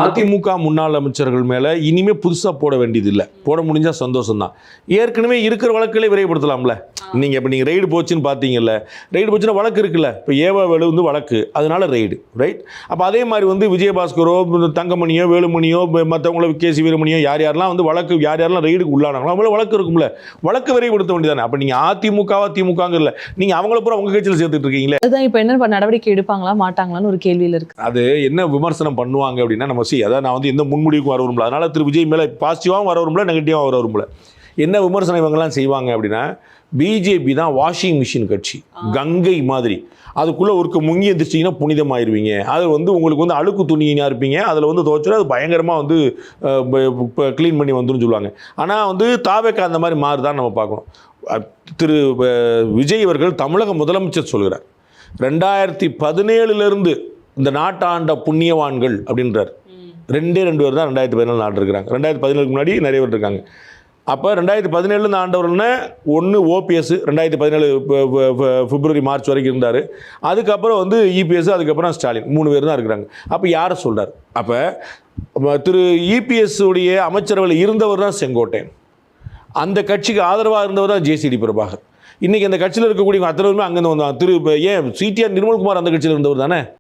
அதிமுக முன்னாள் அமைச்சர்கள் மேலே இனிமே புதுசாக போட வேண்டியது இல்லை, போட முடிஞ்சால் சந்தோஷம் தான். ஏற்கனவே இருக்கிற வழக்குகளை விரைவுபடுத்தலாம்ல. நீங்கள் இப்போ நீங்கள் ரெய்டு போச்சுன்னு பார்த்தீங்கல்ல, ரெய்டு போச்சுன்னா வழக்கு இருக்குல்ல. இப்போ ஏவா வேலு வழக்கு, அதனால ரெய்டு ரைட். அப்போ அதே மாதிரி விஜயபாஸ்கரோ தங்கமணியோ வேலுமணியோ மற்றவங்களோ கேசி வீரமணியோ யாரெல்லாம் வழக்கு யாரெல்லாம் ரெய்டுக்கு உள்ளானாங்களோ அவங்கள வழக்கு இருக்கும்ல, வழக்கு விரைவுபடுத்த வேண்டியதானே. அப்போ நீங்கள் அதிமுகவா திமுகங்கல்ல, நீங்கள் அவங்கள பூரா உங்கள் கட்சியில் சேர்த்துட்டு இருக்கீங்களே. அதுதான் இப்போ என்ன நடவடிக்கை எடுப்பாங்களா மாட்டாங்களான்னு ஒரு கேள்வியில் இருக்கு. அது என்ன விமர்சனம் பண்ணுவாங்க அப்படின்னா, நம்ம அதான் நான் எந்த முன்முடிவுக்கும் வர வரும்ல. அதனால திரு விஜய் மேலே பாசிட்டிவாகவும் வர வரும்ல, நெகட்டிவாக வர வரும்ல. என்ன விமர்சனம் இவங்கெல்லாம் செய்வாங்க அப்படின்னா, பிஜேபி தான் வாஷிங் மிஷின் கட்சி, கங்கை மாதிரி. அதுக்குள்ளே ஒரு முங்கி எந்திரிச்சிங்கன்னா புனிதமாயிருவீங்க. அது உங்களுக்கு அழுக்கு துணியாக இருப்பீங்க, அதில் துவைச்சா அது பயங்கரமாக க்ளீன் பண்ணி வந்துடும் சொல்லுவாங்க. ஆனால் தாவேக்கா அந்த மாதிரி மாறுதான் நம்ம பார்க்கணும். திரு விஜய் அவர்கள் தமிழக முதலமைச்சர் சொல்கிறார், 2017 இந்த நாட்டாண்ட புண்ணியவான்கள் அப்படின்றார். 2 பேர் தான் 2017 ஆண்டு இருக்கிறாங்க. 2017 முன்னாடி நிறைய பேர் இருக்காங்க. அப்போ 2017 ஆண்டவர்னா ஒன்று ஓபிஎஸ் 2017 பிப்ரவரி மார்ச் வரைக்கும் இருந்தார். அதுக்கப்புறம் இபிஎஸ், அதுக்கப்புறம் ஸ்டாலின், 3 பேர் தான் இருக்கிறாங்க. அப்போ யாரை சொல்கிறார்? அப்போ திரு இபிஎஸ் உடைய அமைச்சரவையில் இருந்தவர் தான் செங்கோட்டையன், அந்த கட்சிக்கு ஆதரவாக இருந்தவர் தான் ஜேசிடி பிரபாகர். இன்றைக்கி அந்த கட்சியில் இருக்கக்கூடிய அத்தனை பேருமே அங்கேருந்து வந்தாங்க. ஏன் சிடிஆர் நிர்மல்குமார் அந்த கட்சியில் இருந்தவர் தானே.